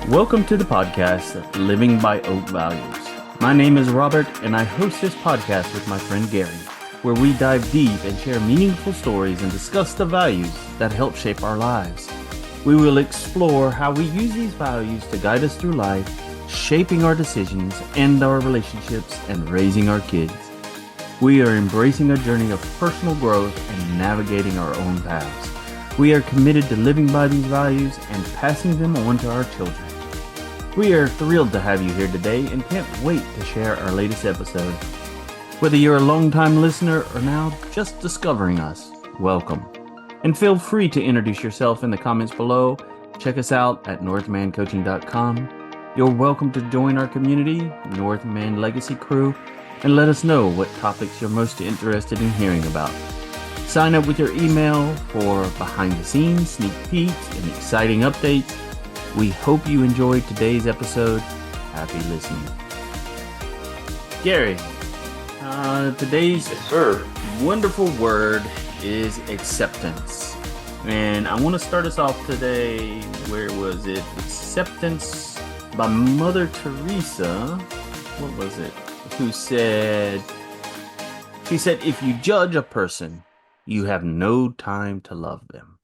Welcome to the podcast, Living by Oak Values. My name is Robert, and I host this podcast with my friend Gary, where we dive deep and share meaningful stories and discuss the values that help shape our lives. We will explore how we use these values to guide us through life, shaping our decisions and our relationships, and raising our kids. We are embracing a journey of personal growth and navigating our own paths. We are committed to living by these values and passing them on to our children. We are thrilled to have you here today and can't wait to share our latest episode. Whether you're a longtime listener or now just discovering us, welcome. And feel free to introduce yourself in the comments below. Check us out at northmancoaching.com. You're welcome to join our community, Northman Legacy Crew, and let us know what topics you're most interested in hearing about. Sign up with your email for behind-the-scenes, sneak peeks, and exciting updates. We hope you enjoyed today's episode. Happy listening. Gary, today's wonderful word is acceptance. And I want to start us off today, where was it? Acceptance by Mother Teresa. What was it? She said, if you judge a person, you have no time to love them.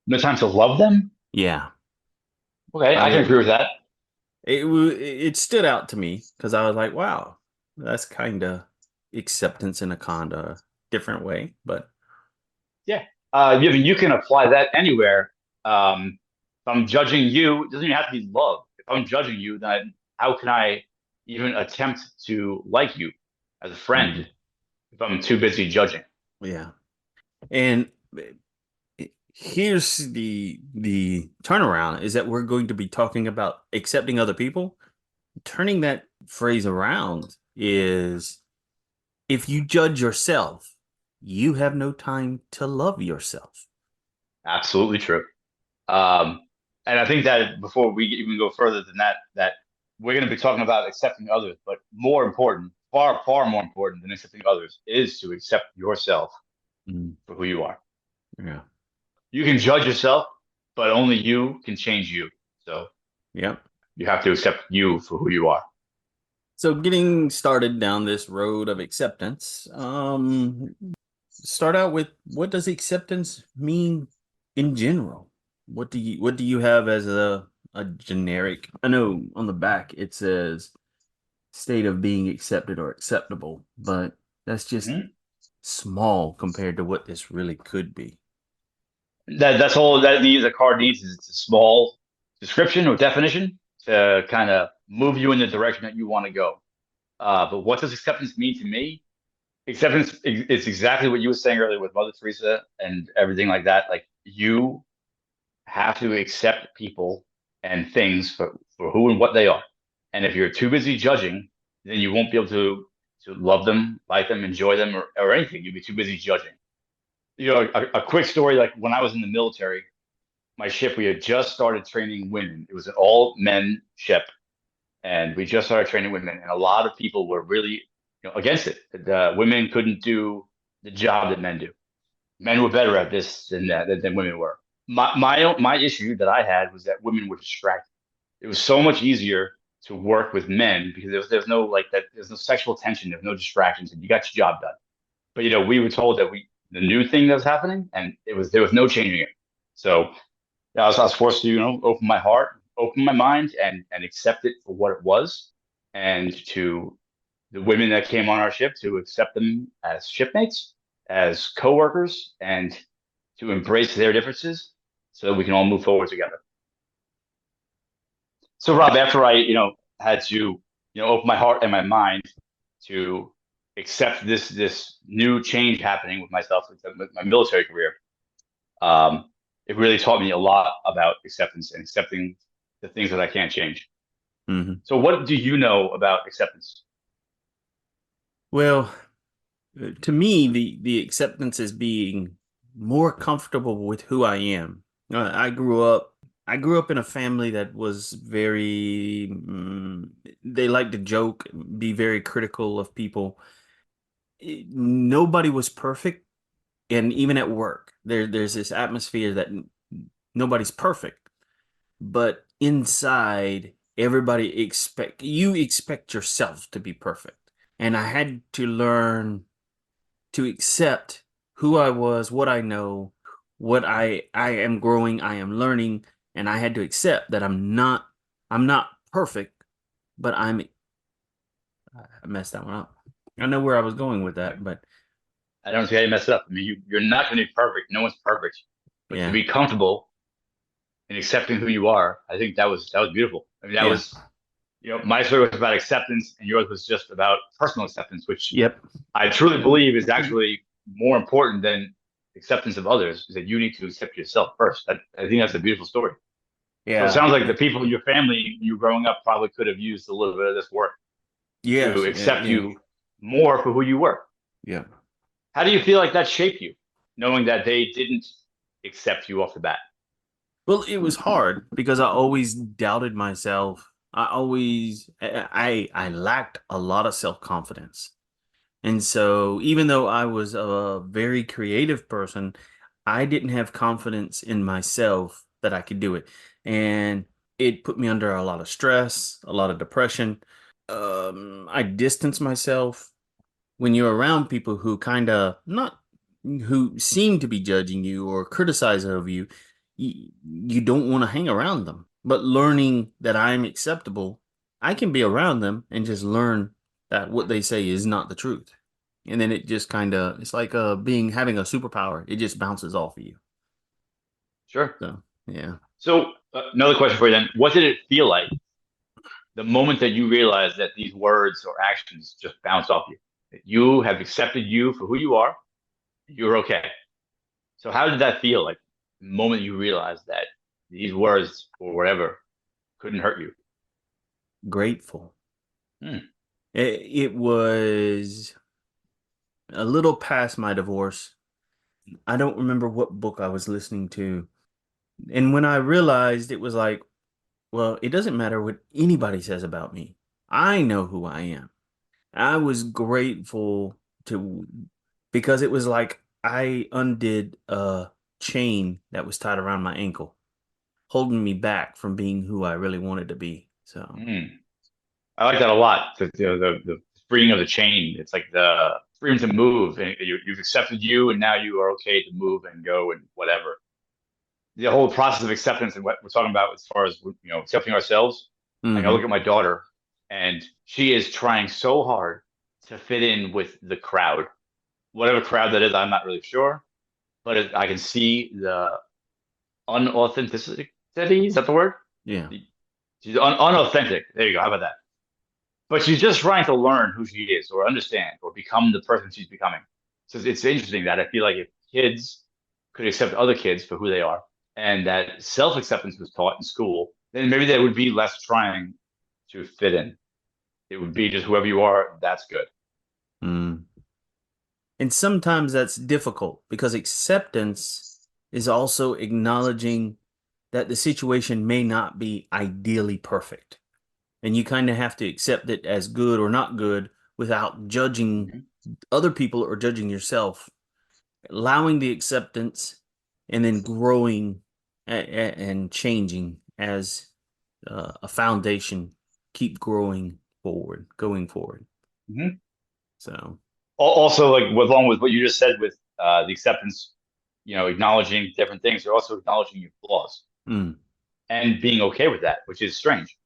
No time to love them? Yeah. Okay, I can agree with that. It stood out to me because I was like, wow, that's kind of acceptance in a kind of different way. But yeah, you can apply that anywhere. If I'm judging you, it doesn't even have to be love. If I'm judging you, then how can I even attempt to like you as a friend if I'm too busy judging? Yeah. And here's the turnaround is that we're going to be talking about accepting other people. Turning that phrase around is, if you judge yourself, you have no time to love yourself. Absolutely true. And I think that before we even go further than that we're going to be talking about accepting others, but more important, far more important than accepting others, is to accept yourself for who you are. Yeah. You can judge yourself, but only you can change you. So Yep. you have to accept you for who you are. So getting started down this road of acceptance, start out with, what does acceptance mean in general? What do you have as a generic? I know on the back it says state of being accepted or acceptable, but that's just small compared to what this really could be. That's all that the card needs is a small description or definition to kind of move you in the direction that you want to go. But what does acceptance mean to me? Acceptance is exactly what you were saying earlier with Mother Teresa and everything like that. Like, you have to accept people and things for who and what they are. And if you're too busy judging, then you won't be able to love them, like them, enjoy them, or anything. You'll be too busy judging. A quick story, like when I was in the military, my ship, we had just started training women. It was an all men ship, and we just started training women, and a lot of people were really, against it. The women couldn't do the job that men do. Men were better at this than women were. My issue that I had was that women were distracted. It was so much easier to work with men because there's no like that. There's no sexual tension. There's no distractions, and you got your job done. But we were told that the new thing that was happening, and there was no changing it. So I was forced to open my heart, open my mind, and accept it for what it was, and to the women that came on our ship, to accept them as shipmates, as coworkers, and to embrace their differences so that we can all move forward together. So Rob, after I had to open my heart and my mind to accept this new change happening with myself, with my military career, it really taught me a lot about acceptance and accepting the things that I can't change. So what do you know about acceptance? Well, to me, the acceptance is being more comfortable with who I am. I grew up in a family that was very, they like to joke, be very critical of people. Nobody was perfect. And even at work, there's this atmosphere that nobody's perfect. But inside everybody expect yourself to be perfect. And I had to learn to accept who I was, what I know, what I am growing, I am learning, and I had to accept that I'm not perfect, but I messed that one up. I know where I was going with that, but I don't see how you mess it up. I mean, you're not going to be perfect. No one's perfect, but to yeah. be comfortable in accepting who you are, I think that was beautiful. I mean, that Yeah. was, my story was about acceptance, and yours was just about personal acceptance, which Yep. I truly believe is actually more important than acceptance of others. Is that you need to accept yourself first. I think that's a beautiful story. So it Yeah. sounds like the people in your family, you growing up, probably could have used a little bit of this work to Yes. Yeah. accept Yeah. you more for who you were. Yeah. How do you feel like that shaped you, knowing that they didn't accept you off the bat? Well, it was hard because I always doubted myself. I lacked a lot of self-confidence. And so even though I was a very creative person, I didn't have confidence in myself that I could do it. And it put me under a lot of stress, a lot of depression. I distanced myself when you're around people who kind of not who seem to be judging you or criticizing of you, you don't want to hang around them. But learning that I'm acceptable, I can be around them and just learn that what they say is not the truth. And then it just kind of it's like being having a superpower. It just bounces off of you. Sure. So yeah. So another question for you then: what did it feel like the moment that you realized that these words or actions just bounce off you? That you have accepted you for who you are, you're okay. So how did that feel like the moment you realized that these words or whatever couldn't hurt you? Grateful. Hmm. It was a little past my divorce. I don't remember what book I was listening to. And when I realized it was like, well, it doesn't matter what anybody says about me. I know who I am. I was grateful to because it was like I undid a chain that was tied around my ankle, holding me back from being who I really wanted to be. So, Hmm. I like that a lot. The freeing of the chain. It's like the freedom to move, and you've accepted you, and now you are okay to move and go and whatever. The whole process of acceptance and what we're talking about as far as accepting ourselves. I look hmm at my daughter, and she is trying so hard to fit in with the crowd, whatever crowd that is. I'm not really sure, but I can see the unauthenticity. Is that the word? yeah. She's unauthentic. There you go. How about that? But she's just trying to learn who she is or understand or become the person she's becoming. So it's interesting that I feel like if kids could accept other kids for who they are and that self acceptance was taught in school, then maybe they would be less trying to fit in. It would be just whoever you are, that's good. Mm. And sometimes that's difficult because acceptance is also acknowledging that the situation may not be ideally perfect. And you kind of have to accept it as good or not good without judging Mhm. other people or judging yourself, allowing the acceptance and then growing and changing as a foundation, keep growing forward, going forward. Mhm. So, Also, like along with what you just said with the acceptance, acknowledging different things, you're also acknowledging your flaws mm, and being okay with that, which is strange.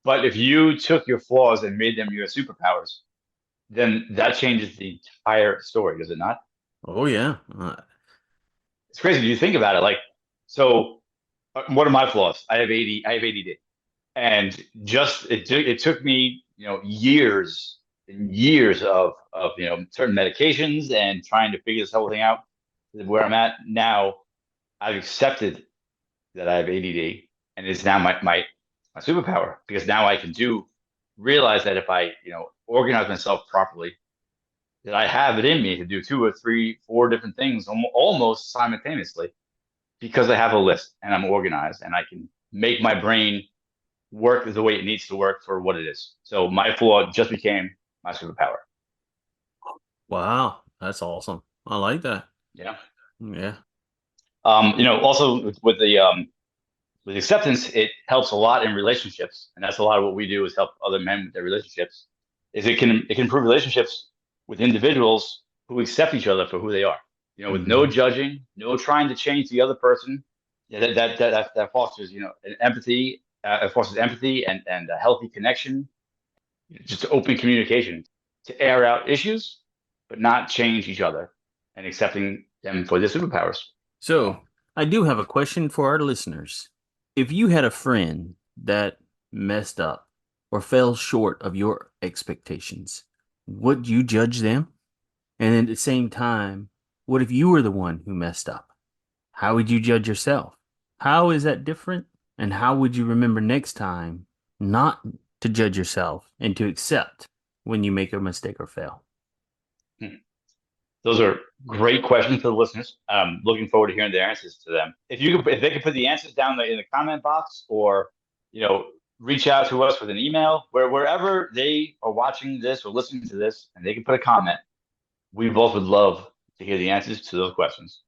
But if you took your flaws and made them your superpowers, then that changes the entire story, does it not? oh yeah, It's crazy. Do you think about it? Like, so what are my flaws? I have ADD, and just it took me, years and years of certain medications and trying to figure this whole thing out. Where I'm at now, I've accepted that I have ADD, and it's now my superpower because now I can realize that if I organize myself properly, that I have it in me to do two or three, four different things almost simultaneously because I have a list and I'm organized and I can make my brain work the way it needs to work for what it is. So my flaw just became my superpower. wow, that's awesome. I like that. Yeah. Yeah. Also with the With acceptance, it helps a lot in relationships, and that's a lot of what we do is help other men with their relationships. Is it can improve relationships with individuals who accept each other for who they are. With no judging, no trying to change the other person. Yeah, that fosters an empathy. It fosters empathy and a healthy connection. Just open communication to air out issues, but not change each other and accepting them for their superpowers. So, I do have a question for our listeners. If you had a friend that messed up or fell short of your expectations, would you judge them? And at the same time, what if you were the one who messed up? How would you judge yourself? How is that different? And how would you remember next time not to judge yourself and to accept when you make a mistake or fail? Those are great questions for the listeners. I'm looking forward to hearing their answers to them. If they could put the answers down in the comment box, or reach out to us with an email, wherever they are watching this or listening to this, and they can put a comment. We both would love to hear the answers to those questions.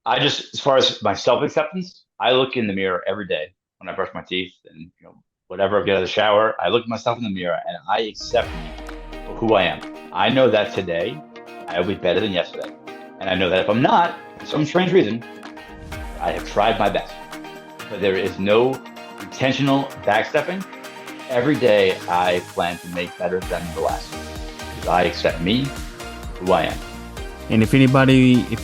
As far as my self-acceptance, I look in the mirror every day when I brush my teeth and whatever I get out of the shower. I look at myself in the mirror and I accept me for who I am. I know that today I will be better than yesterday. And I know that if I'm not, for some strange reason, I have tried my best. But there is no intentional backstepping. Every day I plan to make better than the last. Because I accept me, who I am. And if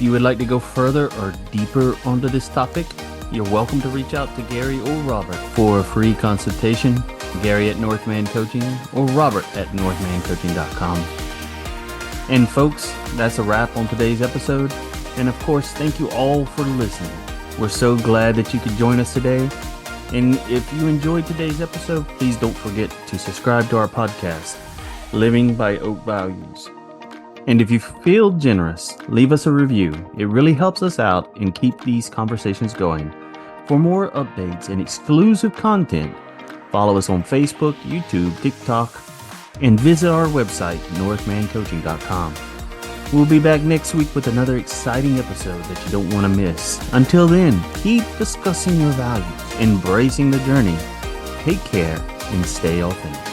you would like to go further or deeper onto this topic, you're welcome to reach out to Gary or Robert for a free consultation. Gary at Northman Coaching or Robert at northmancoaching.com. And folks, that's a wrap on today's episode. And of course, thank you all for listening. We're so glad that you could join us today. And if you enjoyed today's episode, please don't forget to subscribe to our podcast, Living by Oak Values. And if you feel generous, leave us a review. It really helps us out and keep these conversations going. For more updates and exclusive content, follow us on Facebook, YouTube, TikTok, and visit our website, northmancoaching.com. We'll be back next week with another exciting episode that you don't want to miss. Until then, keep discussing your values, embracing the journey. Take care and stay authentic.